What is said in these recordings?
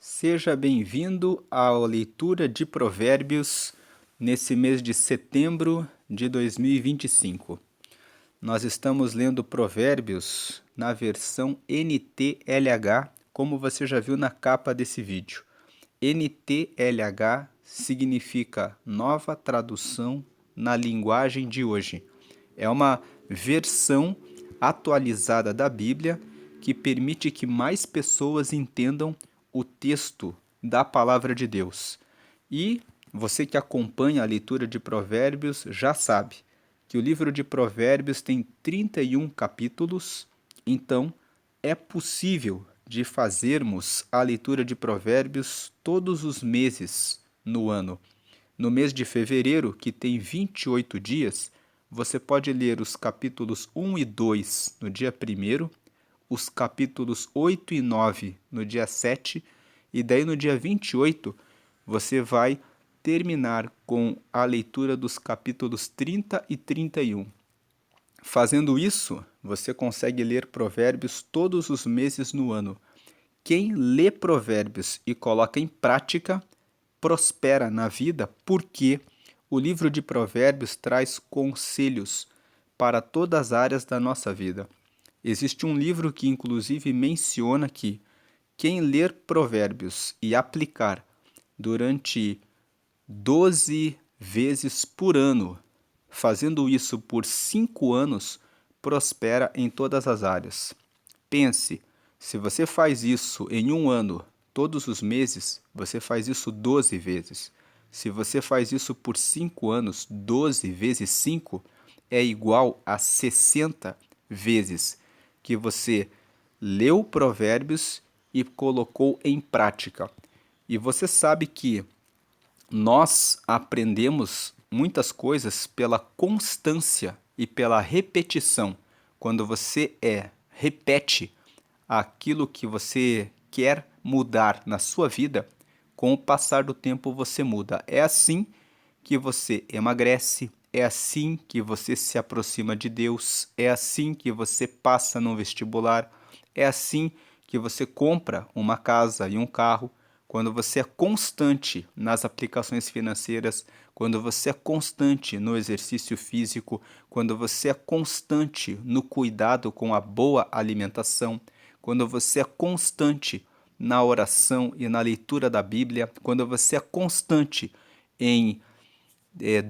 Seja bem-vindo à leitura de Provérbios nesse mês de setembro de 2025. Nós estamos lendo Provérbios na versão NTLH, como você já viu na capa desse vídeo. NTLH significa Nova Tradução na Linguagem de Hoje. É uma versão atualizada da Bíblia que permite que mais pessoas entendam o texto da Palavra de Deus. E você que acompanha a leitura de Provérbios já sabe que o livro de Provérbios tem 31 capítulos, então é possível de fazermos a leitura de Provérbios todos os meses no ano. No mês de fevereiro, que tem 28 dias, você pode ler os capítulos 1 e 2 no dia 1º, os capítulos 8 e 9 no dia 7, e daí no dia 28 você vai terminar com a leitura dos capítulos 30 e 31. Fazendo isso, você consegue ler Provérbios todos os meses no ano. Quem lê Provérbios e coloca em prática, prospera na vida, porque o livro de Provérbios traz conselhos para todas as áreas da nossa vida. Existe um livro que inclusive menciona que quem ler Provérbios e aplicar durante 12 vezes por ano, fazendo isso por 5 anos, prospera em todas as áreas. Pense, se você faz isso em um ano, todos os meses, você faz isso 12 vezes. Se você faz isso por 5 anos, 12 vezes 5 é igual a 60 vezes que você leu Provérbios e colocou em prática. E você sabe que nós aprendemos muitas coisas pela constância e pela repetição. Quando você repete aquilo que você quer mudar na sua vida, com o passar do tempo você muda. É assim que você emagrece, é assim que você se aproxima de Deus, é assim que você passa no vestibular, é assim que você compra uma casa e um carro. Quando você é constante nas aplicações financeiras, quando você é constante no exercício físico, quando você é constante no cuidado com a boa alimentação, quando você é constante na oração e na leitura da Bíblia, quando você é constante em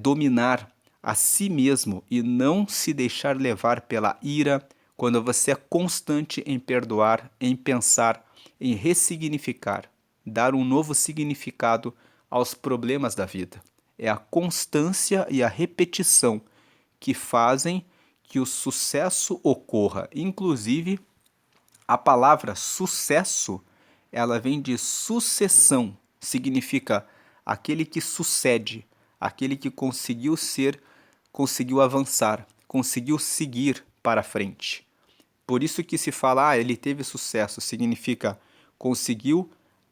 dominar a si mesmo e não se deixar levar pela ira, quando você é constante em perdoar, em pensar, em ressignificar, dar um novo significado aos problemas da vida. É a constância e a repetição que fazem que o sucesso ocorra. Inclusive, a palavra sucesso, ela vem de sucessão, significa aquele que sucede, aquele que conseguiu avançar, conseguiu seguir para frente. Por isso que se fala, ele teve sucesso, significa conseguiu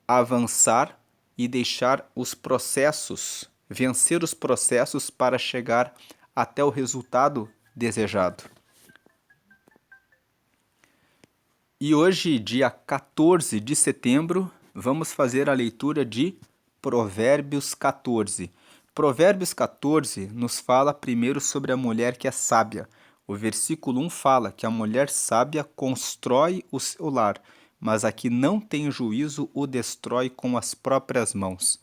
avançar e deixar os processos, vencer os processos para chegar até o resultado desejado. E hoje, dia 14 de setembro, vamos fazer a leitura de Provérbios 14. Provérbios 14 nos fala primeiro sobre a mulher que é sábia. O versículo 1 fala que a mulher sábia constrói o seu lar, mas a que não tem juízo o destrói com as próprias mãos.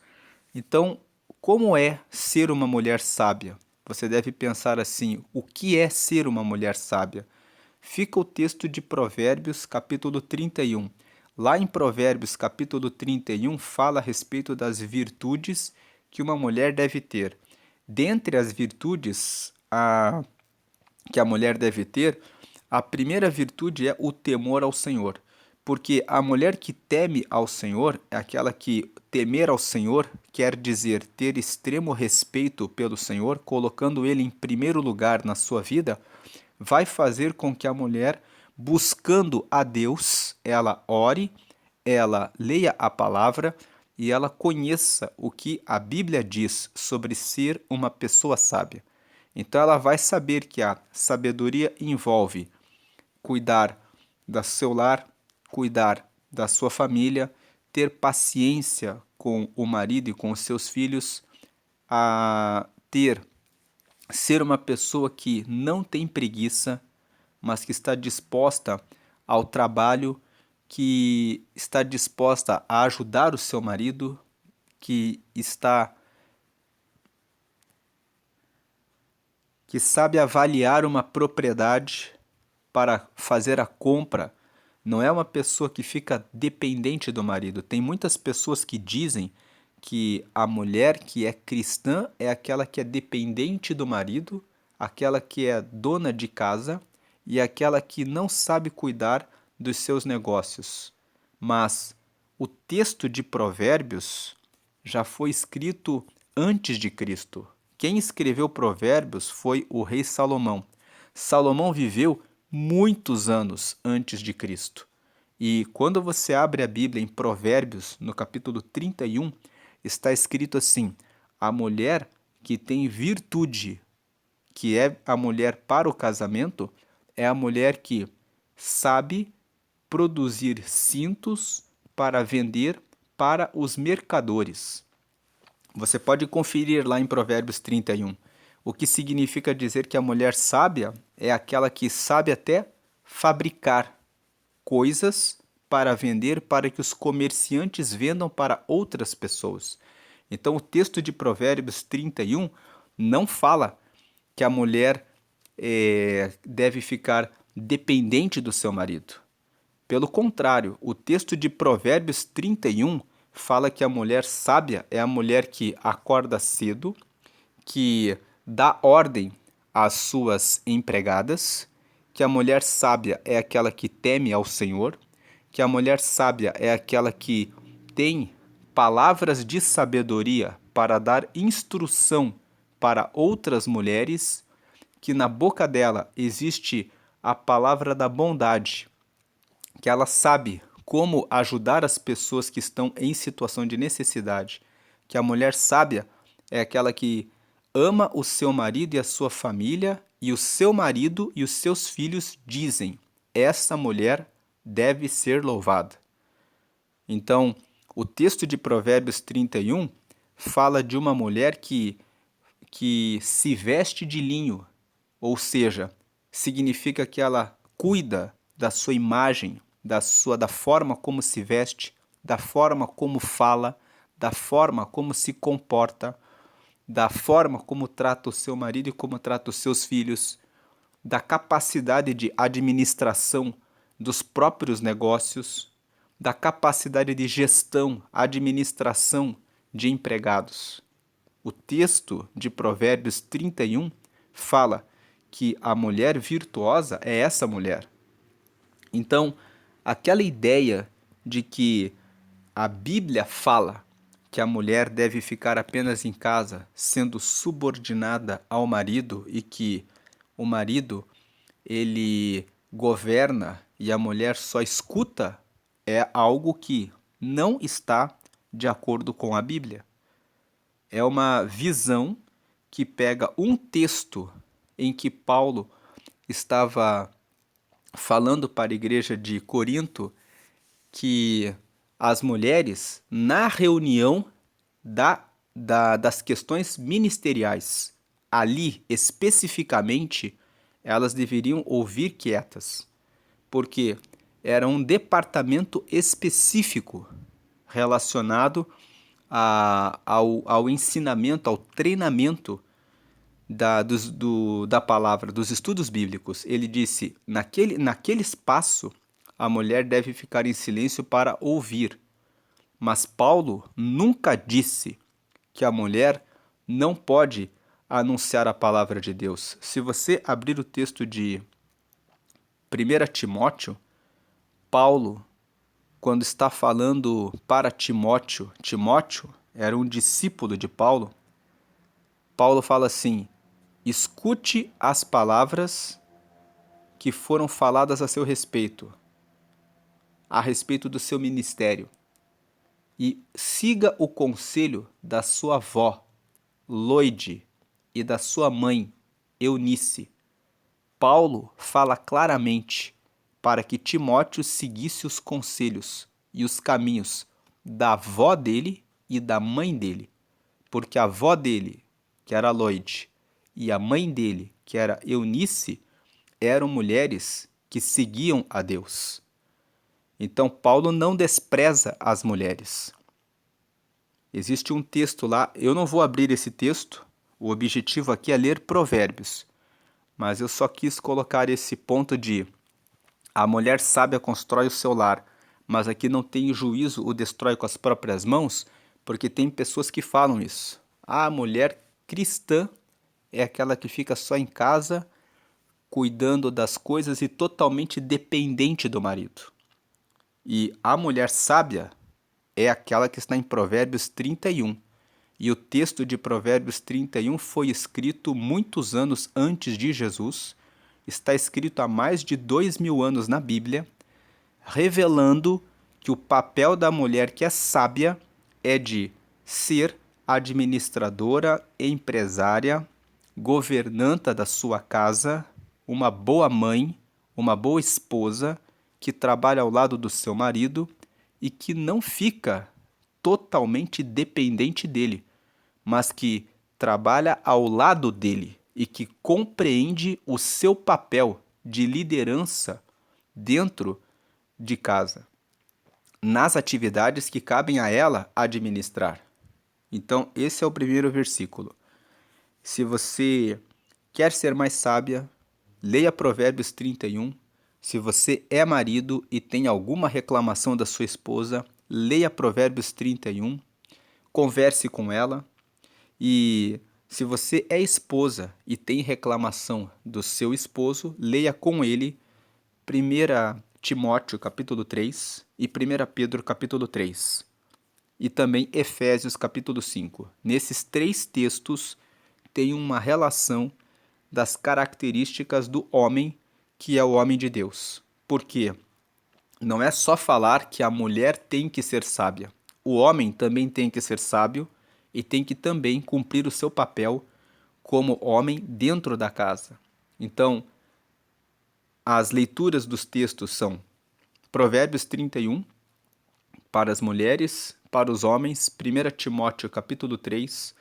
Então, como é ser uma mulher sábia? Você deve pensar assim: o que é ser uma mulher sábia? Fica o texto de Provérbios, capítulo 31. Lá em Provérbios, capítulo 31, fala a respeito das virtudes que uma mulher deve ter. Dentre as virtudes que a mulher deve ter, a primeira virtude é o temor ao Senhor. Porque a mulher que teme ao Senhor é aquela que temer ao Senhor quer dizer ter extremo respeito pelo Senhor, colocando Ele em primeiro lugar na sua vida, vai fazer com que a mulher, buscando a Deus, ela ore, ela leia a palavra e ela conheça o que a Bíblia diz sobre ser uma pessoa sábia. Então ela vai saber que a sabedoria envolve cuidar do seu lar, cuidar da sua família, ter paciência com o marido e com os seus filhos, a ser uma pessoa que não tem preguiça, mas que está disposta ao trabalho, que está disposta a ajudar o seu marido, que sabe avaliar uma propriedade para fazer a compra. Não é uma pessoa que fica dependente do marido. Tem muitas pessoas que dizem que a mulher que é cristã é aquela que é dependente do marido, aquela que é dona de casa e aquela que não sabe cuidar dos seus negócios. Mas o texto de Provérbios já foi escrito antes de Cristo. Quem escreveu Provérbios foi o rei Salomão. Salomão viveu muitos anos antes de Cristo. E quando você abre a Bíblia em Provérbios, no capítulo 31, está escrito assim: a mulher que tem virtude, que é a mulher para o casamento, é a mulher que sabe produzir cintos para vender para os mercadores. Você pode conferir lá em Provérbios 31, o que significa dizer que a mulher sábia é aquela que sabe até fabricar coisas para vender, para que os comerciantes vendam para outras pessoas. Então, o texto de Provérbios 31 não fala que a mulher deve ficar dependente do seu marido. Pelo contrário, o texto de Provérbios 31 fala que a mulher sábia é a mulher que acorda cedo, que dá ordem às suas empregadas, que a mulher sábia é aquela que teme ao Senhor, que a mulher sábia é aquela que tem palavras de sabedoria para dar instrução para outras mulheres, que na boca dela existe a palavra da bondade, que ela sabe como ajudar as pessoas que estão em situação de necessidade, que a mulher sábia é aquela que ama o seu marido e a sua família, e o seu marido e os seus filhos dizem: essa mulher deve ser louvada. Então, o texto de Provérbios 31 fala de uma mulher que se veste de linho, ou seja, significa que ela cuida da sua imagem, da forma como se veste, da forma como fala, da forma como se comporta, da forma como trata o seu marido e como trata os seus filhos, da capacidade de administração dos próprios negócios, da capacidade de gestão, administração de empregados. O texto de Provérbios 31 fala que a mulher virtuosa é essa mulher. Então, aquela ideia de que a Bíblia fala que a mulher deve ficar apenas em casa, sendo subordinada ao marido, e que o marido ele governa e a mulher só escuta, é algo que não está de acordo com a Bíblia. É uma visão que pega um texto em que Paulo estava falando para a igreja de Corinto que as mulheres, na reunião das questões ministeriais, ali especificamente, elas deveriam ouvir quietas, porque era um departamento específico relacionado ao ensinamento, ao treinamento da palavra, dos estudos bíblicos. Ele disse: naquele espaço, a mulher deve ficar em silêncio para ouvir. Mas Paulo nunca disse que a mulher não pode anunciar a palavra de Deus. Se você abrir o texto de 1 Timóteo, Paulo, quando está falando para Timóteo, Timóteo era um discípulo de Paulo, Paulo fala assim: escute as palavras que foram faladas a seu respeito do seu ministério, e siga o conselho da sua avó, Loide, e da sua mãe, Eunice. Paulo fala claramente para que Timóteo seguisse os conselhos e os caminhos da avó dele e da mãe dele. Porque a avó dele, que era Loide, e a mãe dele, que era Eunice, eram mulheres que seguiam a Deus. Então, Paulo não despreza as mulheres. Existe um texto lá, eu não vou abrir esse texto, o objetivo aqui é ler Provérbios, mas eu só quis colocar esse ponto de a mulher sábia constrói o seu lar, mas aqui não tem juízo, o destrói com as próprias mãos, porque tem pessoas que falam isso. A mulher cristã é aquela que fica só em casa, cuidando das coisas e totalmente dependente do marido. E a mulher sábia é aquela que está em Provérbios 31. E o texto de Provérbios 31 foi escrito muitos anos antes de Jesus, está escrito há mais de 2000 anos na Bíblia, revelando que o papel da mulher que é sábia é de ser administradora, empresária, governanta da sua casa, uma boa mãe, uma boa esposa, que trabalha ao lado do seu marido e que não fica totalmente dependente dele, mas que trabalha ao lado dele e que compreende o seu papel de liderança dentro de casa, nas atividades que cabem a ela administrar. Então, esse é o primeiro versículo. Se você quer ser mais sábia, leia Provérbios 31. Se você é marido e tem alguma reclamação da sua esposa, leia Provérbios 31, converse com ela. E se você é esposa e tem reclamação do seu esposo, leia com ele 1 Timóteo capítulo 3 e 1 Pedro capítulo 3. E também Efésios capítulo 5. Nesses três textos tem uma relação das características do homem que é o homem de Deus. Porque não é só falar que a mulher tem que ser sábia. O homem também tem que ser sábio e tem que também cumprir o seu papel como homem dentro da casa. Então, as leituras dos textos são Provérbios 31 para as mulheres, para os homens, 1 Timóteo capítulo 3,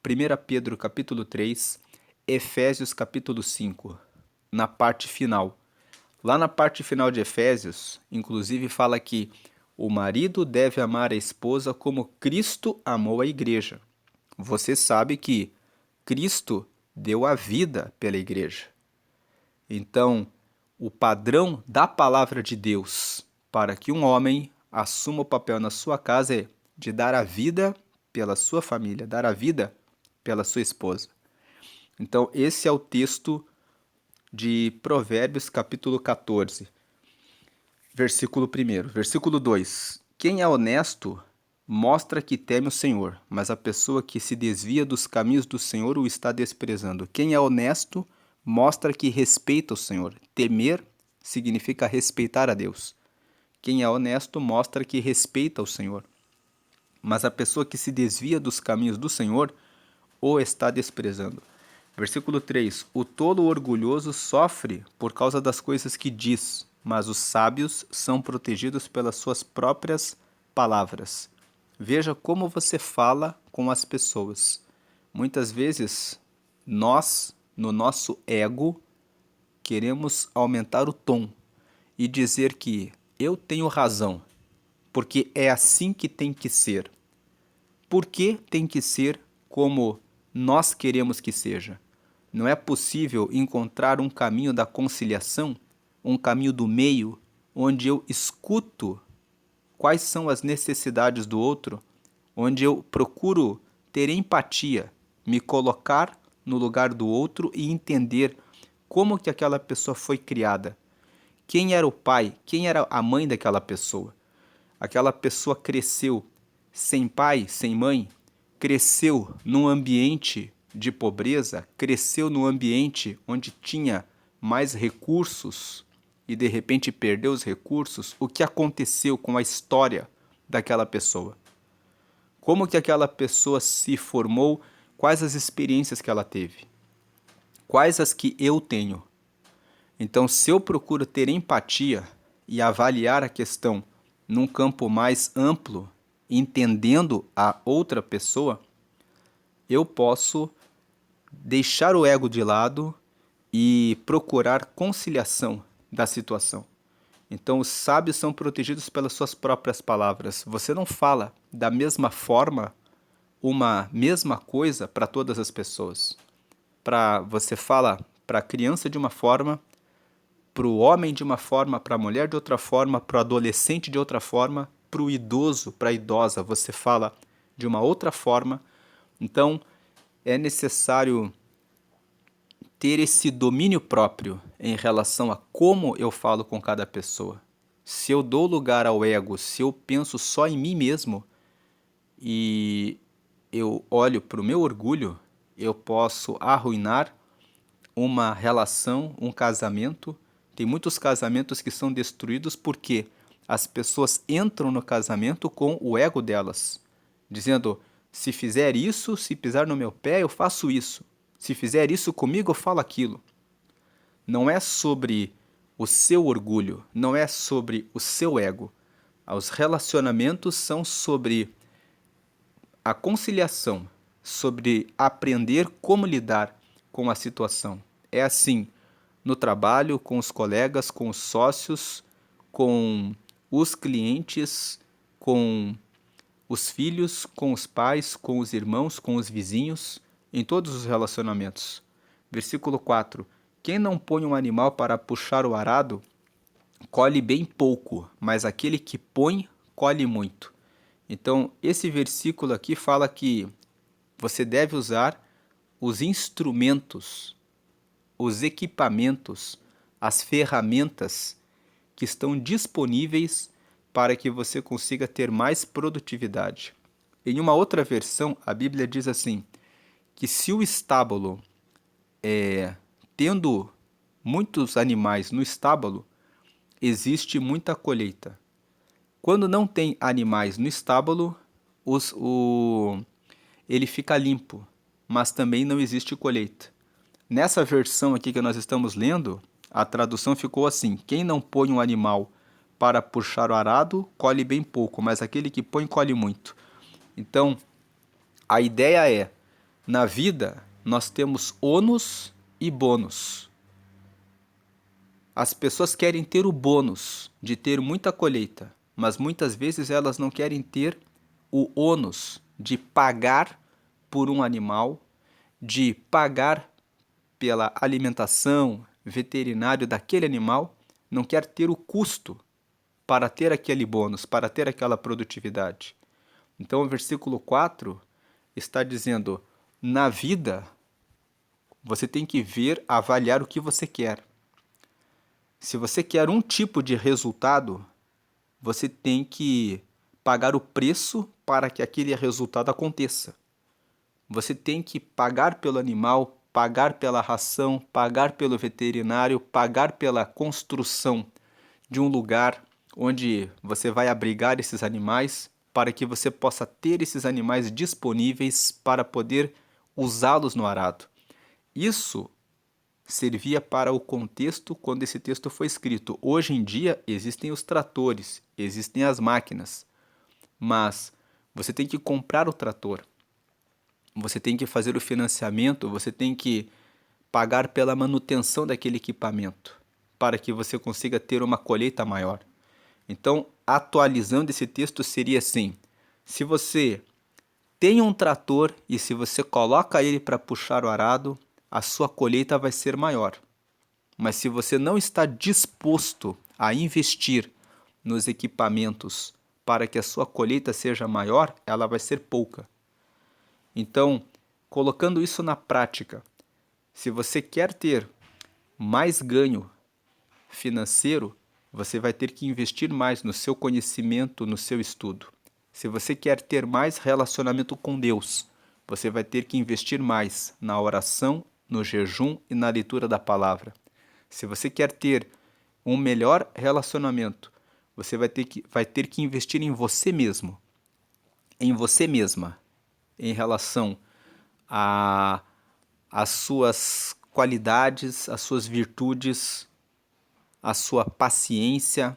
1 Pedro capítulo 3, Efésios capítulo 5, na parte final. Lá na parte final de Efésios, inclusive fala que o marido deve amar a esposa como Cristo amou a igreja. Você sabe que Cristo deu a vida pela igreja. Então, o padrão da palavra de Deus para que um homem assuma o papel na sua casa é de dar a vida pela sua família, dar a vida pela sua esposa. Então, esse é o texto de Provérbios capítulo 14, versículo 1. Versículo 2. Quem é honesto mostra que teme o Senhor, mas a pessoa que se desvia dos caminhos do Senhor o está desprezando. Quem é honesto mostra que respeita o Senhor. Temer significa respeitar a Deus. Quem é honesto mostra que respeita o Senhor. Mas a pessoa que se desvia dos caminhos do Senhor o está desprezando. Versículo 3. O tolo orgulhoso sofre por causa das coisas que diz, mas os sábios são protegidos pelas suas próprias palavras. Veja como você fala com as pessoas. Muitas vezes, nós, no nosso ego, queremos aumentar o tom e dizer que eu tenho razão, porque é assim que tem que ser. Por que tem que ser como nós queremos que seja? Não é possível encontrar um caminho da conciliação, um caminho do meio, onde eu escuto quais são as necessidades do outro, onde eu procuro ter empatia, me colocar no lugar do outro e entender como que aquela pessoa foi criada. Quem era o pai, quem era a mãe daquela pessoa? Aquela pessoa cresceu sem pai, sem mãe, cresceu num ambiente de pobreza, cresceu num ambiente onde tinha mais recursos e de repente perdeu os recursos. O que aconteceu com a história daquela pessoa? Como que aquela pessoa se formou? Quais as experiências que ela teve? Quais as que eu tenho? Então, se eu procuro ter empatia e avaliar a questão num campo mais amplo, entendendo a outra pessoa, eu posso deixar o ego de lado e procurar conciliação da situação. Então, os sábios são protegidos pelas suas próprias palavras. Você não fala da mesma forma uma mesma coisa para todas as pessoas. Você fala para a criança de uma forma, para o homem de uma forma, para a mulher de outra forma, para o adolescente de outra forma, para o idoso, para a idosa, você fala de uma outra forma. Então, é necessário ter esse domínio próprio em relação a como eu falo com cada pessoa. Se eu dou lugar ao ego, se eu penso só em mim mesmo e eu olho para o meu orgulho, eu posso arruinar uma relação, um casamento. Tem muitos casamentos que são destruídos porque as pessoas entram no casamento com o ego delas, dizendo: se fizer isso, se pisar no meu pé, eu faço isso. Se fizer isso comigo, eu falo aquilo. Não é sobre o seu orgulho, não é sobre o seu ego. Os relacionamentos são sobre a conciliação, sobre aprender como lidar com a situação. É assim no trabalho, com os colegas, com os sócios, com os clientes, com os filhos, com os pais, com os irmãos, com os vizinhos, em todos os relacionamentos. Versículo 4: quem não põe um animal para puxar o arado, colhe bem pouco, mas aquele que põe, colhe muito. Então, esse versículo aqui fala que você deve usar os instrumentos, os equipamentos, as ferramentas que estão disponíveis para que você consiga ter mais produtividade. Em uma outra versão, a Bíblia diz assim, que se o estábulo, tendo muitos animais no estábulo, existe muita colheita. Quando não tem animais no estábulo, ele fica limpo, mas também não existe colheita. Nessa versão aqui que nós estamos lendo, a tradução ficou assim: quem não põe um animal para puxar o arado, colhe bem pouco, mas aquele que põe, colhe muito. Então, a ideia é, na vida, nós temos ônus e bônus. As pessoas querem ter o bônus de ter muita colheita, mas muitas vezes elas não querem ter o ônus de pagar por um animal, de pagar pela alimentação, veterinário daquele animal, não quer ter o custo para ter aquele bônus, para ter aquela produtividade. Então o versículo 4 está dizendo, na vida, você tem que ver, avaliar o que você quer. Se você quer um tipo de resultado, você tem que pagar o preço para que aquele resultado aconteça. Você tem que pagar pelo animal, pagar pela ração, pagar pelo veterinário, pagar pela construção de um lugar onde você vai abrigar esses animais para que você possa ter esses animais disponíveis para poder usá-los no arado. Isso servia para o contexto quando esse texto foi escrito. Hoje em dia existem os tratores, existem as máquinas, mas você tem que comprar o trator, você tem que fazer o financiamento, você tem que pagar pela manutenção daquele equipamento para que você consiga ter uma colheita maior. Então, atualizando esse texto seria assim: se você tem um trator e se você coloca ele para puxar o arado, a sua colheita vai ser maior. Mas se você não está disposto a investir nos equipamentos para que a sua colheita seja maior, ela vai ser pouca. Então, colocando isso na prática, se você quer ter mais ganho financeiro, você vai ter que investir mais no seu conhecimento, no seu estudo. Se você quer ter mais relacionamento com Deus, você vai ter que investir mais na oração, no jejum e na leitura da palavra. Se você quer ter um melhor relacionamento, você vai ter que investir em você mesmo, em você mesma, em relação às suas qualidades, às suas virtudes, a sua paciência,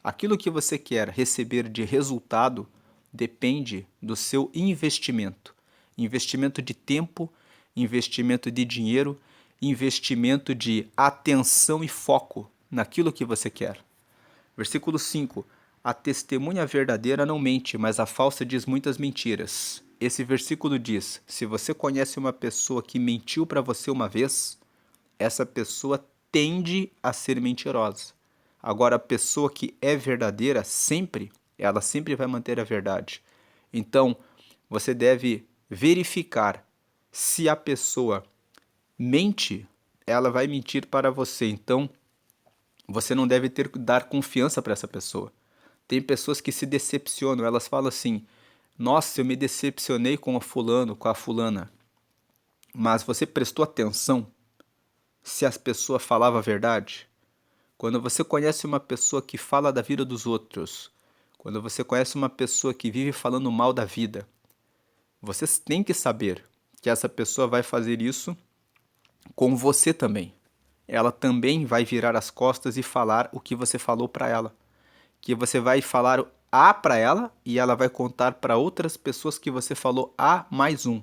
aquilo que você quer receber de resultado, depende do seu investimento. Investimento de tempo, investimento de dinheiro, investimento de atenção e foco naquilo que você quer. Versículo 5. A testemunha verdadeira não mente, mas a falsa diz muitas mentiras. Esse versículo diz: se você conhece uma pessoa que mentiu para você uma vez, essa pessoa tende a ser mentirosa. Agora, a pessoa que é verdadeira sempre, ela sempre vai manter a verdade. Então, você deve verificar se a pessoa mente, ela vai mentir para você. Então, você não deve dar confiança para essa pessoa. Tem pessoas que se decepcionam, elas falam assim: nossa, eu me decepcionei com o fulano, com a fulana. Mas você prestou atenção se a pessoa falava a verdade? Quando você conhece uma pessoa que fala da vida dos outros, quando você conhece uma pessoa que vive falando mal da vida, você tem que saber que essa pessoa vai fazer isso com você também. Ela também vai virar as costas e falar o que você falou para ela. Que você vai falar A para ela e ela vai contar para outras pessoas que você falou A mais um.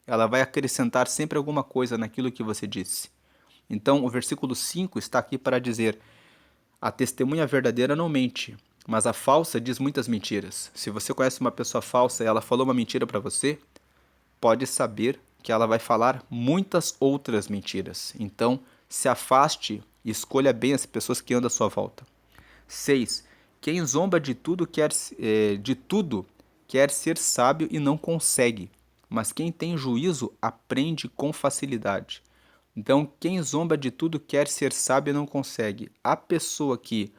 Ela vai acrescentar sempre alguma coisa naquilo que você disse. Então, o versículo 5 está aqui para dizer: a testemunha verdadeira não mente, mas a falsa diz muitas mentiras. Se você conhece uma pessoa falsa e ela falou uma mentira para você, pode saber que ela vai falar muitas outras mentiras. Então, se afaste e escolha bem as pessoas que andam à sua volta. 6. Quem zomba de tudo quer ser sábio e não consegue, mas quem tem juízo aprende com facilidade. Então, quem zomba de tudo quer ser sábio e não consegue. A pessoa que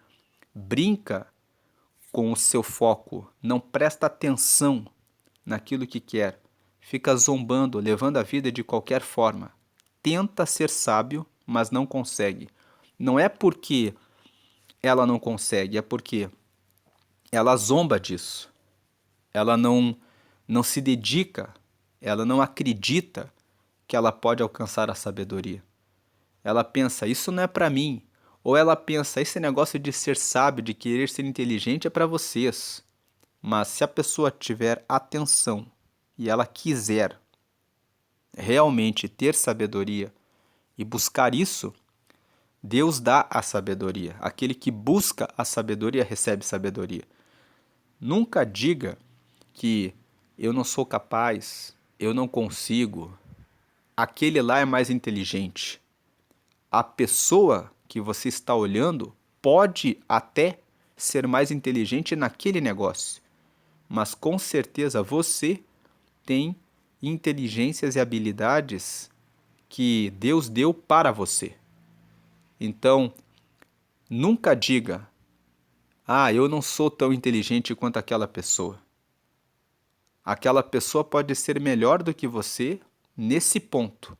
brinca com o seu foco, não presta atenção naquilo que quer, fica zombando, levando a vida de qualquer forma, tenta ser sábio, mas não consegue. Não é porque ela não consegue, é porque ela zomba disso. Ela não se dedica, ela não acredita que ela pode alcançar a sabedoria. Ela pensa, isso não é para mim. Ou ela pensa, esse negócio de ser sábio, de querer ser inteligente é para vocês. Mas se a pessoa tiver atenção e ela quiser realmente ter sabedoria e buscar isso, Deus dá a sabedoria. Aquele que busca a sabedoria recebe sabedoria. Nunca diga que eu não sou capaz, eu não consigo, aquele lá é mais inteligente. A pessoa que você está olhando pode até ser mais inteligente naquele negócio, mas com certeza você tem inteligências e habilidades que Deus deu para você. Então, nunca diga: ah, eu não sou tão inteligente quanto aquela pessoa. Aquela pessoa pode ser melhor do que você nesse ponto,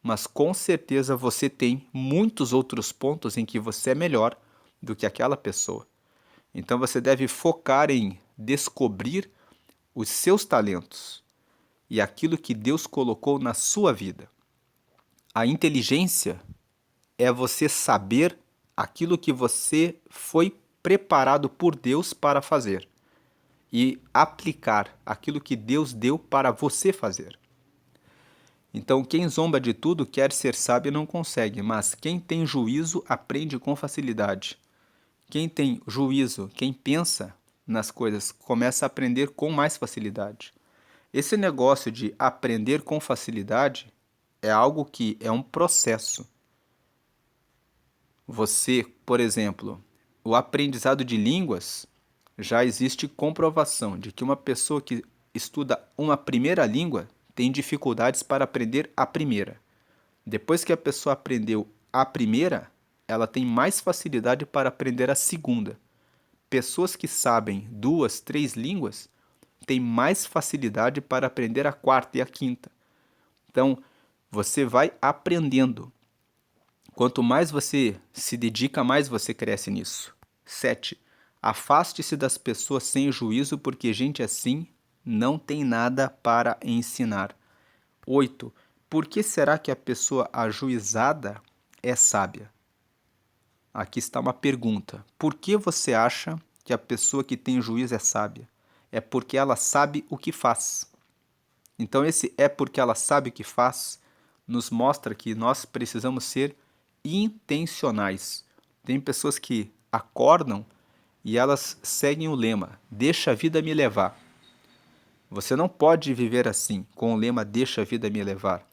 mas com certeza você tem muitos outros pontos em que você é melhor do que aquela pessoa. Então você deve focar em descobrir os seus talentos e aquilo que Deus colocou na sua vida. A inteligência é você saber aquilo que você foi preparado por Deus para fazer e aplicar aquilo que Deus deu para você fazer. Então, quem zomba de tudo quer ser sábio e não consegue, mas quem tem juízo aprende com facilidade. Quem tem juízo, quem pensa nas coisas, começa a aprender com mais facilidade. Esse negócio de aprender com facilidade é algo que é um processo. Você, por exemplo, o aprendizado de línguas, já existe comprovação de que uma pessoa que estuda uma primeira língua tem dificuldades para aprender a primeira. Depois que a pessoa aprendeu a primeira, ela tem mais facilidade para aprender a segunda. Pessoas que sabem 2, 3 línguas têm mais facilidade para aprender a quarta e a quinta. Então, você vai aprendendo. Quanto mais você se dedica, mais você cresce nisso. 7. Afaste-se das pessoas sem juízo, porque gente assim não tem nada para ensinar. 8. Por que será que a pessoa ajuizada é sábia? Aqui está uma pergunta. Por que você acha que a pessoa que tem juízo é sábia? é porque ela sabe o que faz. Então, esse é porque ela sabe o que faz nos mostra que nós precisamos ser intencionais. Tem pessoas que acordam e elas seguem o lema: deixa a vida me levar. Você não pode viver assim, com o lema deixa a vida me levar.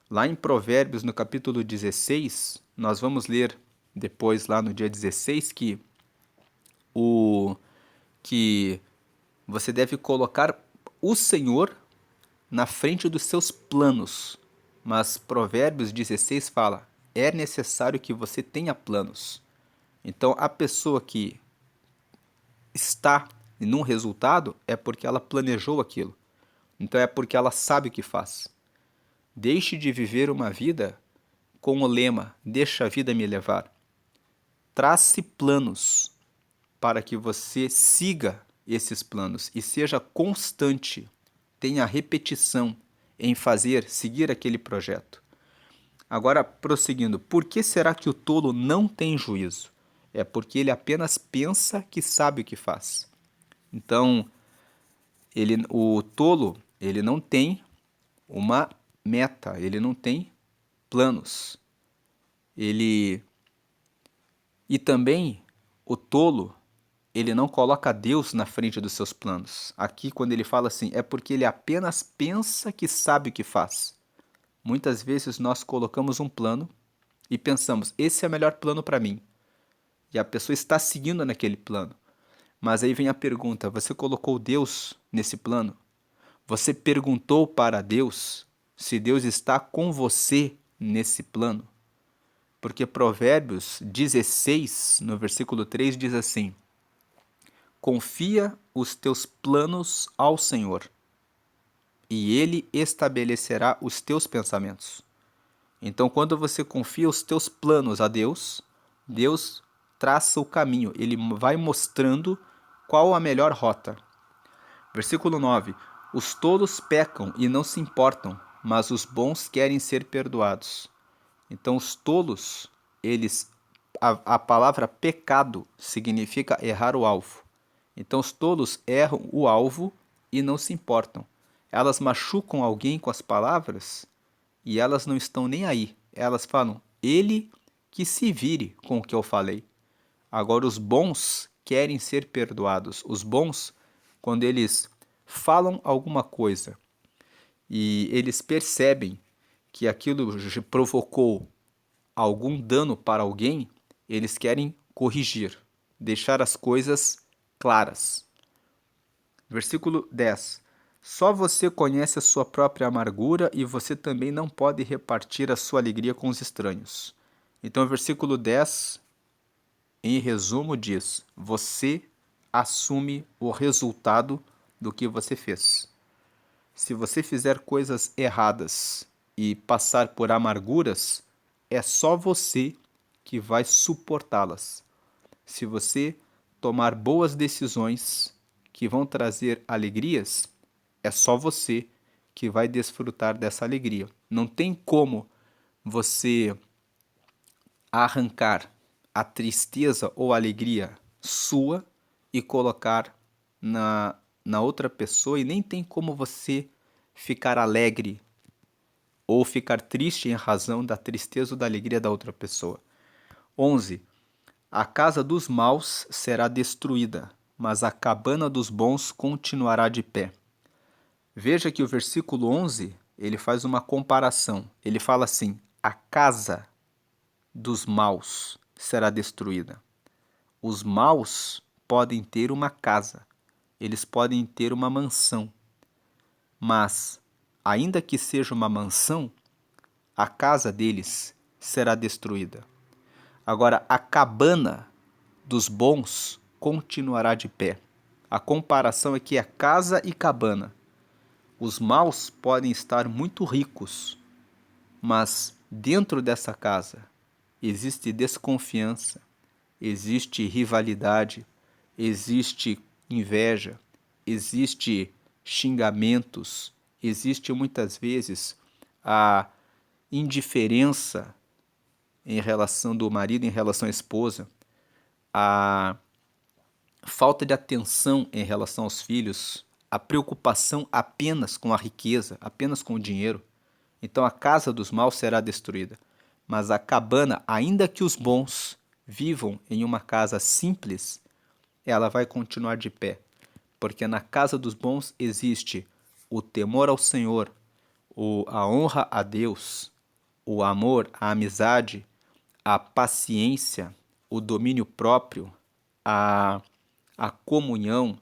Lá em Provérbios, no capítulo 16, nós vamos ler depois, lá no dia 16, que você deve colocar o Senhor na frente dos seus planos. Mas Provérbios 16 fala: é necessário que você tenha planos. Então, a pessoa que está num resultado é porque ela planejou aquilo. Então, é porque ela sabe o que faz. Deixe de viver uma vida com o lema deixa a vida me levar. Trace planos para que você siga esses planos e seja constante, tenha repetição em seguir aquele projeto. Agora, prosseguindo, por que será que o tolo não tem juízo? É porque ele apenas pensa que sabe o que faz. Então, o tolo, ele não tem uma meta, ele não tem planos. E também o tolo, ele não coloca Deus na frente dos seus planos. Aqui, quando ele fala assim, é porque ele apenas pensa que sabe o que faz. Muitas vezes nós colocamos um plano e pensamos, esse é o melhor plano para mim. E a pessoa está seguindo naquele plano. Mas aí vem a pergunta, você colocou Deus nesse plano? Você perguntou para Deus se Deus está com você nesse plano? Porque Provérbios 16, no versículo 3, diz assim: confia os teus planos ao Senhor, e Ele estabelecerá os teus pensamentos. Então, quando você confia os teus planos a Deus, Deus traça o caminho, Ele vai mostrando qual a melhor rota. Versículo 9: os tolos pecam e não se importam, mas os bons querem ser perdoados. Então, os tolos, a palavra pecado significa errar o alvo. Então, os tolos erram o alvo e não se importam. Elas machucam alguém com as palavras e elas não estão nem aí. Elas falam, ele que se vire com o que eu falei. Agora, os bons querem ser perdoados. Os bons, quando eles falam alguma coisa e eles percebem que aquilo provocou algum dano para alguém, eles querem corrigir, deixar as coisas claras. Versículo 10. Só você conhece a sua própria amargura e você também não pode repartir a sua alegria com os estranhos. Então, o versículo 10, em resumo, diz: você assume o resultado do que você fez. Se você fizer coisas erradas e passar por amarguras, é só você que vai suportá-las. Se você tomar boas decisões que vão trazer alegrias, é só você que vai desfrutar dessa alegria. Não tem como você arrancar a tristeza ou a alegria sua e colocar na outra pessoa, e nem tem como você ficar alegre ou ficar triste em razão da tristeza ou da alegria da outra pessoa. 11. A casa dos maus será destruída, mas a cabana dos bons continuará de pé. Veja que o versículo 11, ele faz uma comparação. Ele fala assim, a casa dos maus será destruída. Os maus podem ter uma casa, eles podem ter uma mansão, mas, ainda que seja uma mansão, a casa deles será destruída. Agora, a cabana dos bons continuará de pé. A comparação é que é casa e cabana. Os maus podem estar muito ricos, mas dentro dessa casa existe desconfiança, existe rivalidade, existe inveja, existe xingamentos, existe muitas vezes a indiferença em relação do marido em relação à esposa, a falta de atenção em relação aos filhos, a preocupação apenas com a riqueza, apenas com o dinheiro. Então a casa dos maus será destruída. Mas a cabana, ainda que os bons vivam em uma casa simples, ela vai continuar de pé. Porque na casa dos bons existe o temor ao Senhor, a honra a Deus, o amor, a amizade, a paciência, o domínio próprio, a, a comunhão,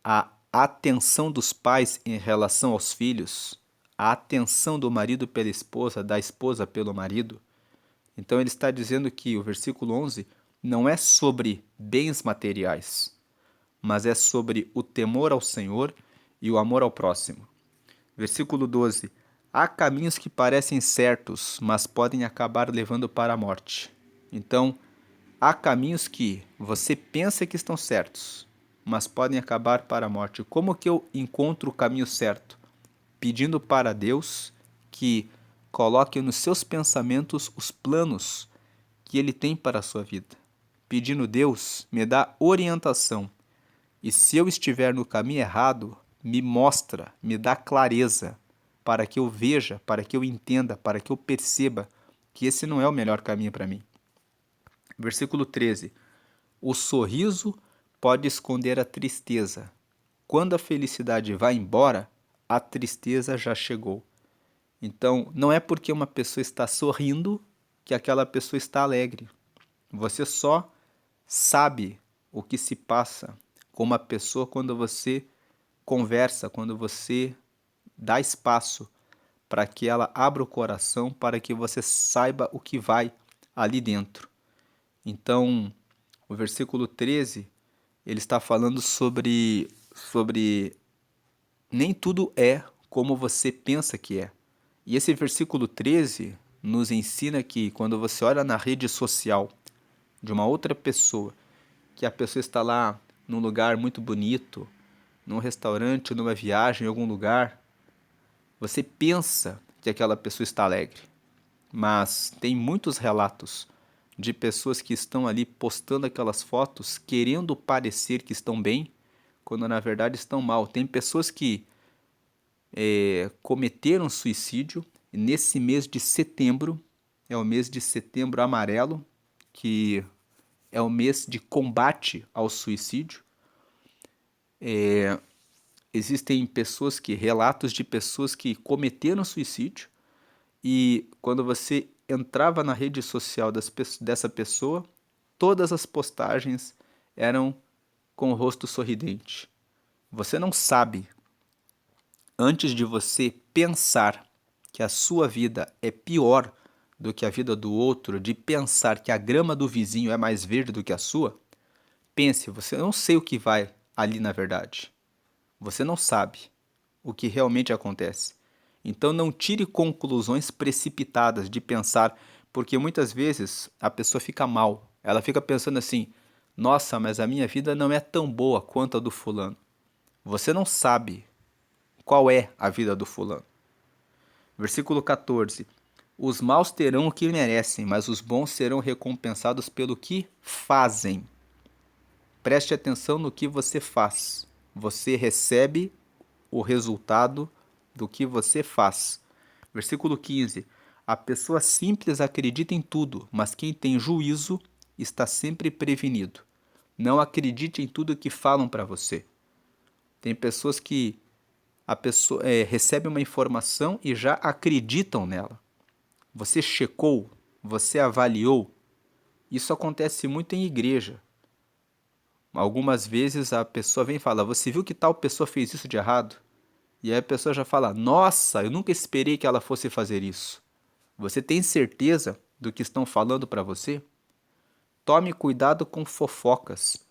a atenção dos pais em relação aos filhos, a atenção do marido pela esposa, da esposa pelo marido. Então ele está dizendo que o versículo 11 não é sobre bens materiais, mas é sobre o temor ao Senhor e o amor ao próximo. Versículo 12: há caminhos que parecem certos, mas podem acabar levando para a morte. Então, há caminhos que você pensa que estão certos, mas podem acabar para a morte. Como que eu encontro o caminho certo? Pedindo para Deus que coloque nos seus pensamentos os planos que Ele tem para a sua vida. Pedindo, Deus, me dá orientação. E se eu estiver no caminho errado, me mostra, me dá clareza, para que eu veja, para que eu entenda, para que eu perceba que esse não é o melhor caminho para mim. Versículo 13. O sorriso pode esconder a tristeza. Quando a felicidade vai embora, a tristeza já chegou. Então, não é porque uma pessoa está sorrindo que aquela pessoa está alegre. Você só sabe o que se passa com uma pessoa quando você conversa, quando você dá espaço para que ela abra o coração, para que você saiba o que vai ali dentro. Então, o versículo 13, ele está falando sobre nem tudo é como você pensa que é. E esse versículo 13 nos ensina que quando você olha na rede social de uma outra pessoa, que a pessoa está lá num lugar muito bonito, num restaurante, numa viagem, em algum lugar, você pensa que aquela pessoa está alegre. Mas tem muitos relatos de pessoas que estão ali postando aquelas fotos querendo parecer que estão bem, quando na verdade estão mal. Tem pessoas que cometeram suicídio nesse mês de setembro, é o mês de setembro amarelo, que é o mês de combate ao suicídio. Existem relatos de pessoas que cometeram suicídio e quando você entrava na rede social dessa pessoa, todas as postagens eram com o rosto sorridente. Você não sabe, antes de você pensar que a sua vida é pior do que a vida do outro, de pensar que a grama do vizinho é mais verde do que a sua, pense, você não sei o que vai ali na verdade. Você não sabe o que realmente acontece. Então não tire conclusões precipitadas de pensar, porque muitas vezes a pessoa fica mal. Ela fica pensando assim: nossa, mas a minha vida não é tão boa quanto a do fulano. Você não sabe qual é a vida do fulano. Versículo 14. Os maus terão o que merecem, mas os bons serão recompensados pelo que fazem. Preste atenção no que você faz. Você recebe o resultado do que você faz. Versículo 15. A pessoa simples acredita em tudo, mas quem tem juízo está sempre prevenido. Não acredite em tudo que falam para você. Tem pessoas que a pessoa recebe uma informação e já acreditam nela. Você checou? Você avaliou? Isso acontece muito em igreja. Algumas vezes a pessoa vem e fala: você viu que tal pessoa fez isso de errado? E aí a pessoa já fala: nossa, eu nunca esperei que ela fosse fazer isso. Você tem certeza do que estão falando para você? Tome cuidado com fofocas.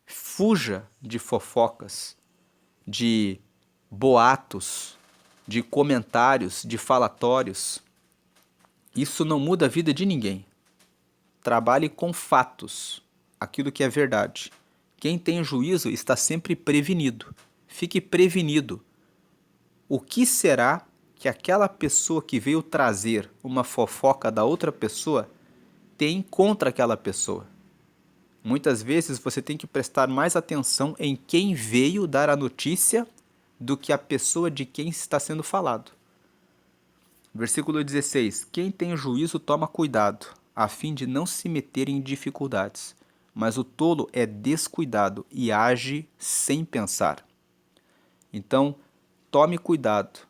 Fuja de fofocas, de boatos, de comentários, de falatórios. Isso não muda a vida de ninguém. Trabalhe com fatos, aquilo que é verdade. Quem tem juízo está sempre prevenido. Fique prevenido. O que será que aquela pessoa que veio trazer uma fofoca da outra pessoa tem contra aquela pessoa? Muitas vezes você tem que prestar mais atenção em quem veio dar a notícia do que a pessoa de quem está sendo falado. Versículo 16: Quem tem juízo toma cuidado, a fim de não se meter em dificuldades, mas o tolo é descuidado e age sem pensar. Então, tome cuidado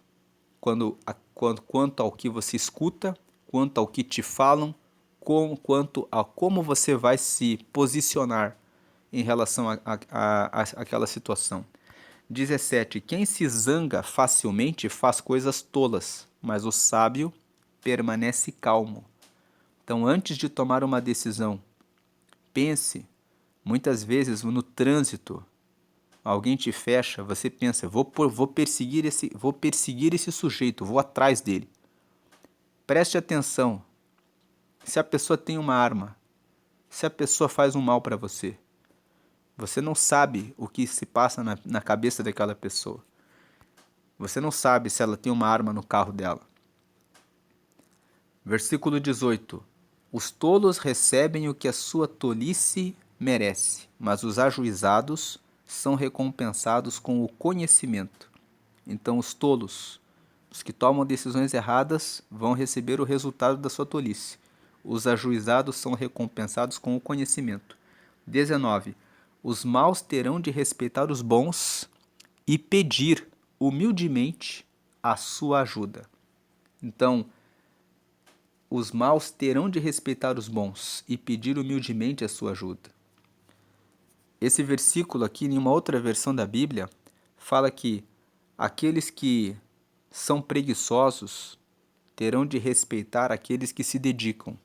quanto ao que você escuta, quanto ao que te falam, quanto a como você vai se posicionar em relação àquela situação. 17. Quem se zanga facilmente faz coisas tolas, mas o sábio permanece calmo. Então, antes de tomar uma decisão, pense. Muitas vezes no trânsito, alguém te fecha, você pensa, vou perseguir esse sujeito, vou atrás dele. Preste atenção. Se a pessoa tem uma arma, se a pessoa faz um mal para você, você não sabe o que se passa na cabeça daquela pessoa. Você não sabe se ela tem uma arma no carro dela. Versículo 18. Os tolos recebem o que a sua tolice merece, mas os ajuizados são recompensados com o conhecimento. Então os tolos, os que tomam decisões erradas, vão receber o resultado da sua tolice. Os ajuizados são recompensados com o conhecimento. 19. Os maus terão de respeitar os bons e pedir humildemente a sua ajuda. Então, os maus terão de respeitar os bons e pedir humildemente a sua ajuda. Esse versículo aqui, em uma outra versão da Bíblia, fala que aqueles que são preguiçosos terão de respeitar aqueles que se dedicam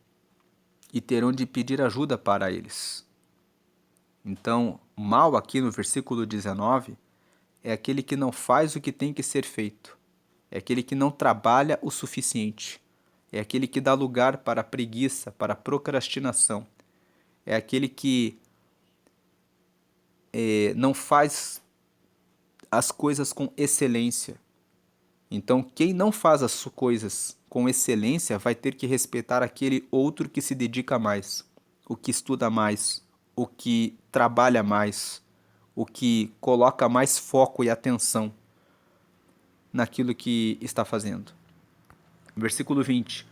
e terão de pedir ajuda para eles. Então, mal aqui no versículo 19 é aquele que não faz o que tem que ser feito, é aquele que não trabalha o suficiente, é aquele que dá lugar para a preguiça, para a procrastinação, é aquele que não faz as coisas com excelência. Então, quem não faz as coisas com excelência vai ter que respeitar aquele outro que se dedica mais, o que estuda mais, o que trabalha mais, o que coloca mais foco e atenção naquilo que está fazendo. Versículo 20.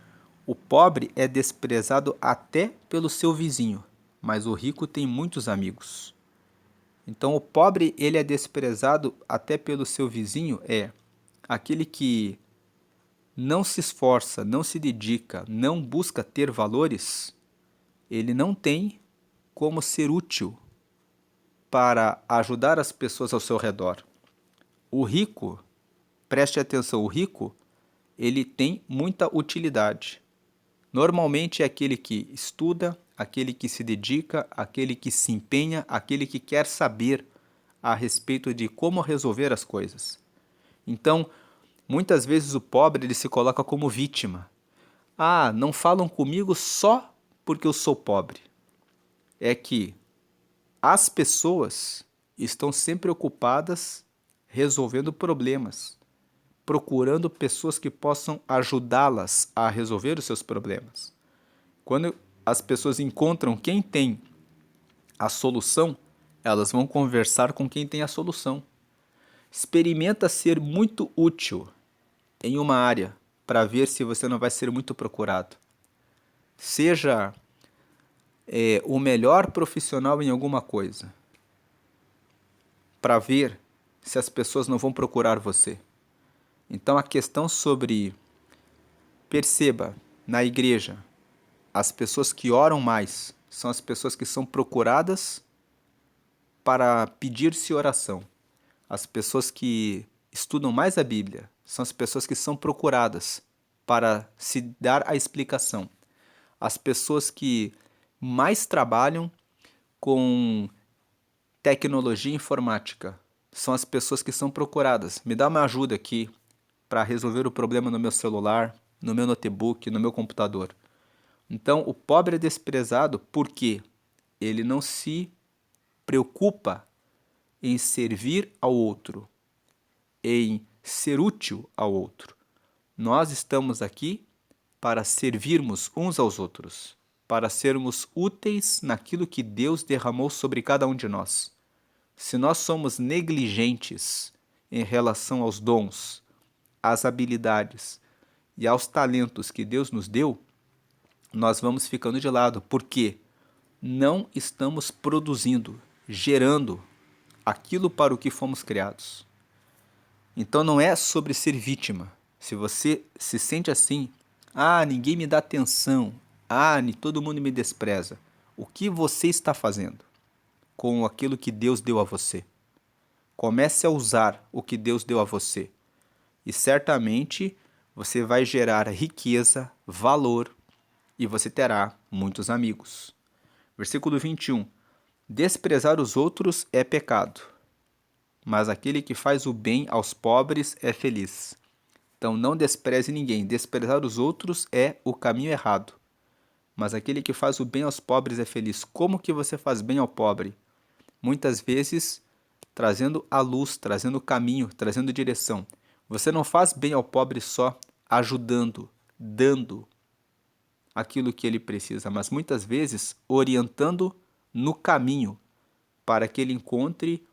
O pobre é desprezado até pelo seu vizinho, mas o rico tem muitos amigos. Então, o pobre ele é desprezado até pelo seu vizinho, aquele que não se esforça, não se dedica, não busca ter valores, ele não tem como ser útil para ajudar as pessoas ao seu redor. O rico, preste atenção, o rico, ele tem muita utilidade. Normalmente é aquele que estuda, aquele que se dedica, aquele que se empenha, aquele que quer saber a respeito de como resolver as coisas. Então, muitas vezes o pobre ele se coloca como vítima. Ah, não falam comigo só porque eu sou pobre. É que as pessoas estão sempre ocupadas resolvendo problemas, procurando pessoas que possam ajudá-las a resolver os seus problemas. Quando as pessoas encontram quem tem a solução, elas vão conversar com quem tem a solução. Experimenta ser muito útil em uma área para ver se você não vai ser muito procurado. Seja o melhor profissional em alguma coisa, para ver se as pessoas não vão procurar você. Então a questão sobre, perceba, na igreja, as pessoas que oram mais são as pessoas que são procuradas para pedir-se oração. As pessoas que estudam mais a Bíblia são as pessoas que são procuradas para se dar a explicação. As pessoas que mais trabalham com tecnologia informática são as pessoas que são procuradas. Me dá uma ajuda aqui para resolver o problema no meu celular, no meu notebook, no meu computador. Então, o pobre é desprezado porque ele não se preocupa em servir ao outro, em ser útil ao outro. Nós estamos aqui para servirmos uns aos outros. para sermos úteis naquilo que Deus derramou sobre cada um de nós. Se nós somos negligentes em relação aos dons, às habilidades e aos talentos que Deus nos deu, nós vamos ficando de lado, porque não estamos produzindo, gerando aquilo para o que fomos criados. Então não é sobre ser vítima. Se você se sente assim, ninguém me dá atenção, todo mundo me despreza. O que você está fazendo com aquilo que Deus deu a você? Comece a usar o que Deus deu a você. E certamente você vai gerar riqueza, valor, e você terá muitos amigos. Versículo 21. Desprezar os outros é pecado, mas aquele que faz o bem aos pobres é feliz. Então não despreze ninguém. Desprezar os outros é o caminho errado, mas aquele que faz o bem aos pobres é feliz. Como que você faz bem ao pobre? Muitas vezes trazendo a luz, trazendo o caminho, trazendo direção. Você não faz bem ao pobre só ajudando, dando aquilo que ele precisa, mas muitas vezes orientando no caminho para que ele encontre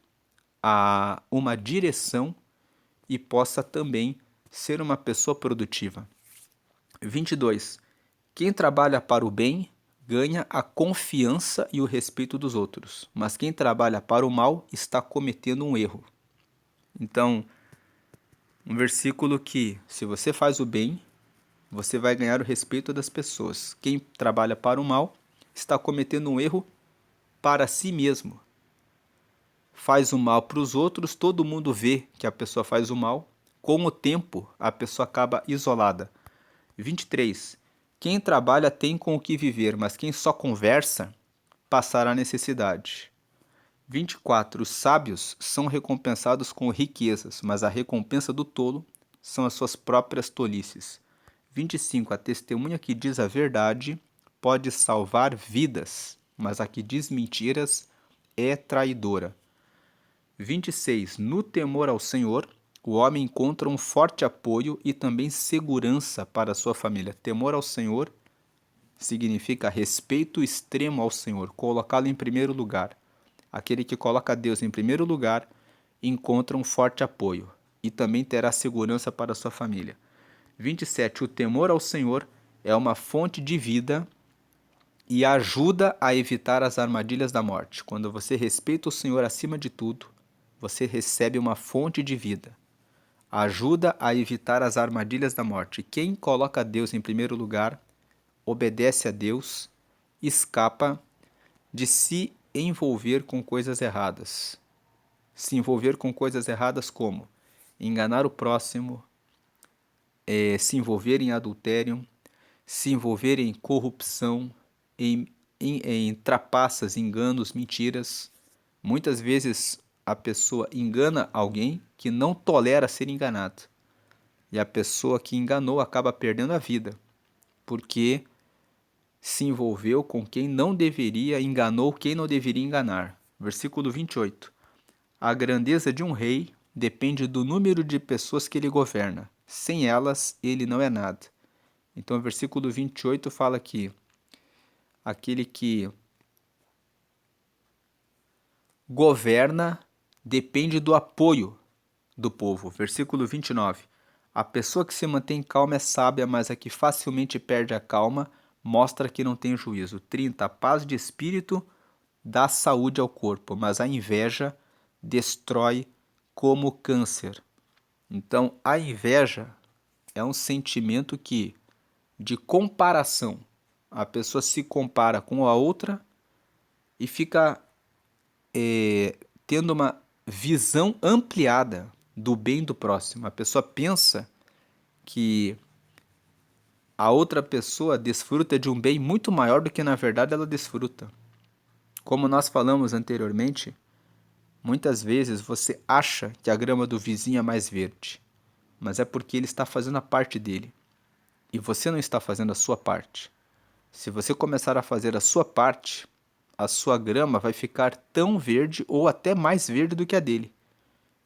uma direção e possa também ser uma pessoa produtiva. 22. Quem trabalha para o bem ganha a confiança e o respeito dos outros, mas quem trabalha para o mal está cometendo um erro. Então, um versículo que, se você faz o bem, você vai ganhar o respeito das pessoas. Quem trabalha para o mal está cometendo um erro para si mesmo. Faz o mal para os outros, todo mundo vê que a pessoa faz o mal. Com o tempo, a pessoa acaba isolada. 23. Quem trabalha tem com o que viver, mas quem só conversa passará necessidade. 24. Os sábios são recompensados com riquezas, mas a recompensa do tolo são as suas próprias tolices. 25. A testemunha que diz a verdade pode salvar vidas, mas a que diz mentiras é traidora. 26. No temor ao Senhor, o homem encontra um forte apoio e também segurança para a sua família. Temor ao Senhor significa respeito extremo ao Senhor, colocá-lo em primeiro lugar. Aquele que coloca Deus em primeiro lugar encontra um forte apoio e também terá segurança para a sua família. 27. O temor ao Senhor é uma fonte de vida e ajuda a evitar as armadilhas da morte. Quando você respeita o Senhor acima de tudo, você recebe uma fonte de vida. Ajuda a evitar as armadilhas da morte. Quem coloca Deus em primeiro lugar, obedece a Deus, escapa de se envolver com coisas erradas. Se envolver com coisas erradas como enganar o próximo, se envolver em adultério, se envolver em corrupção, em trapaças, enganos, mentiras. Muitas vezes a pessoa engana alguém que não tolera ser enganado. E a pessoa que enganou acaba perdendo a vida, porque se envolveu com quem não deveria, enganou quem não deveria enganar. Versículo 28. A grandeza de um rei depende do número de pessoas que ele governa. Sem elas, ele não é nada. Então, o versículo 28 fala que aquele que governa depende do apoio do povo. Versículo 29. A pessoa que se mantém calma é sábia, mas a que facilmente perde a calma mostra que não tem juízo. 30. A paz de espírito dá saúde ao corpo, mas a inveja destrói como câncer. Então, a inveja é um sentimento de comparação. A pessoa se compara com a outra e fica tendo uma visão ampliada do bem do próximo. A pessoa pensa que a outra pessoa desfruta de um bem muito maior do que na verdade ela desfruta. Como nós falamos anteriormente, muitas vezes você acha que a grama do vizinho é mais verde, mas é porque ele está fazendo a parte dele e você não está fazendo a sua parte. Se você começar a fazer a sua parte, a sua grama vai ficar tão verde ou até mais verde do que a dele.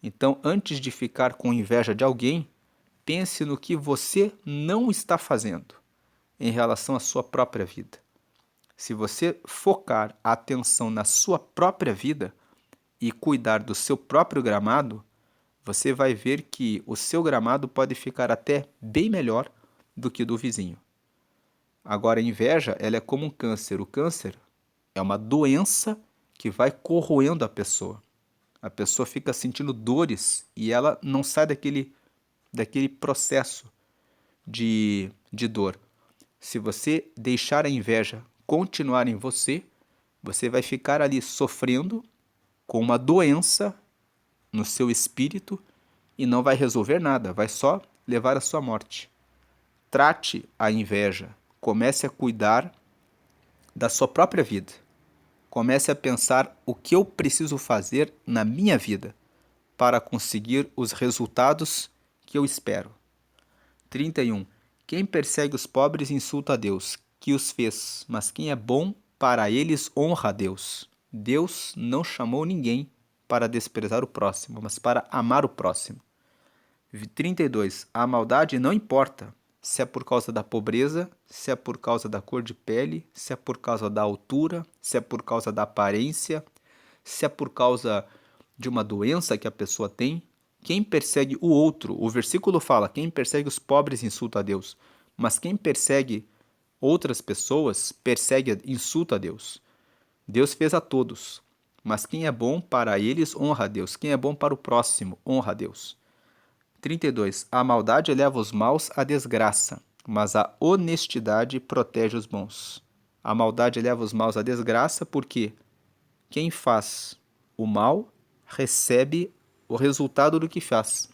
Então, antes de ficar com inveja de alguém, pense no que você não está fazendo em relação à sua própria vida. Se você focar a atenção na sua própria vida e cuidar do seu próprio gramado, você vai ver que o seu gramado pode ficar até bem melhor do que o do vizinho. Agora, a inveja, ela é como um câncer. O câncer é uma doença que vai corroendo a pessoa. A pessoa fica sentindo dores e ela não sai daquele processo de dor. Se você deixar a inveja continuar em você, você vai ficar ali sofrendo com uma doença no seu espírito e não vai resolver nada, vai só levar à sua morte. Trate a inveja, comece a cuidar da sua própria vida. Comece a pensar o que eu preciso fazer na minha vida para conseguir os resultados que eu espero. 31. Quem persegue os pobres insulta a Deus, que os fez, mas quem é bom para eles honra a Deus. Deus não chamou ninguém para desprezar o próximo, mas para amar o próximo. 32. A maldade não importa se é por causa da pobreza, se é por causa da cor de pele, se é por causa da altura, se é por causa da aparência, se é por causa de uma doença que a pessoa tem. Quem persegue o outro, o versículo fala, quem persegue os pobres insulta a Deus, mas quem persegue outras pessoas, insulta a Deus. Deus fez a todos, mas quem é bom para eles, honra a Deus. Quem é bom para o próximo, honra a Deus. 32. A maldade leva os maus à desgraça, mas a honestidade protege os bons. A maldade leva os maus à desgraça porque quem faz o mal recebe o resultado do que faz.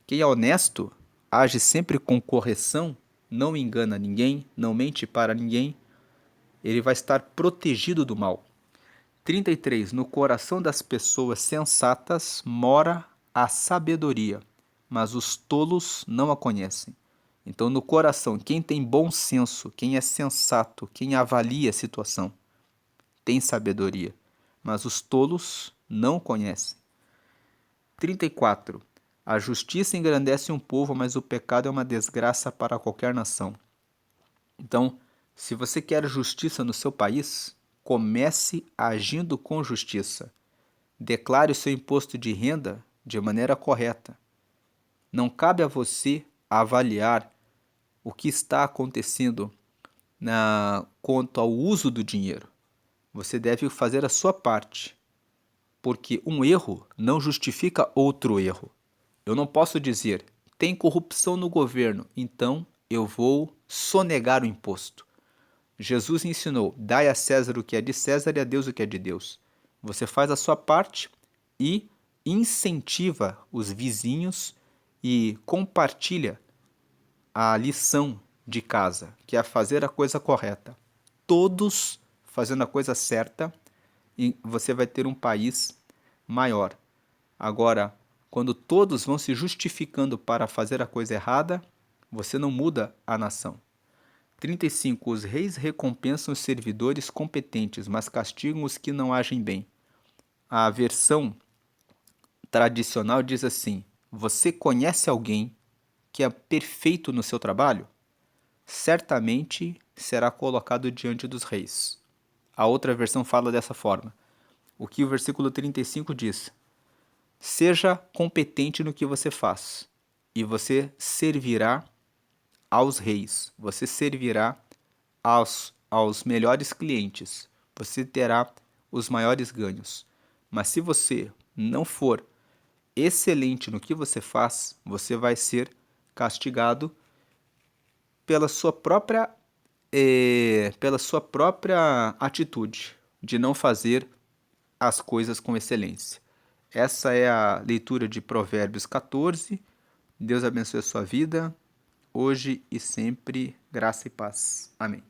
Quem é honesto age sempre com correção, não engana ninguém, não mente para ninguém. Ele vai estar protegido do mal. 33. No coração das pessoas sensatas mora a sabedoria, mas os tolos não a conhecem. Então, no coração, quem tem bom senso, quem é sensato, quem avalia a situação, tem sabedoria, mas os tolos não conhecem. 34. A justiça engrandece um povo, mas o pecado é uma desgraça para qualquer nação. Então, se você quer justiça no seu país, comece agindo com justiça. Declare o seu imposto de renda de maneira correta. Não cabe a você avaliar o que está acontecendo quanto ao uso do dinheiro. Você deve fazer a sua parte, porque um erro não justifica outro erro. Eu não posso dizer, tem corrupção no governo, então eu vou sonegar o imposto. Jesus ensinou, dai a César o que é de César e a Deus o que é de Deus. Você faz a sua parte e incentiva os vizinhos e compartilha a lição de casa, que é fazer a coisa correta. Todos fazendo a coisa certa e você vai ter um país maior. Agora, quando todos vão se justificando para fazer a coisa errada, você não muda a nação. 35. Os reis recompensam os servidores competentes, mas castigam os que não agem bem. A versão tradicional diz assim: você conhece alguém que é perfeito no seu trabalho? Certamente será colocado diante dos reis. A outra versão fala dessa forma. O que o versículo 35 diz: seja competente no que você faz, e você servirá aos reis, você servirá aos melhores clientes, você terá os maiores ganhos. Mas se você não for excelente no que você faz, você vai ser castigado pela sua própria atitude de não fazer as coisas com excelência. Essa é a leitura de Provérbios 14. Deus abençoe a sua vida, hoje e sempre, graça e paz. Amém.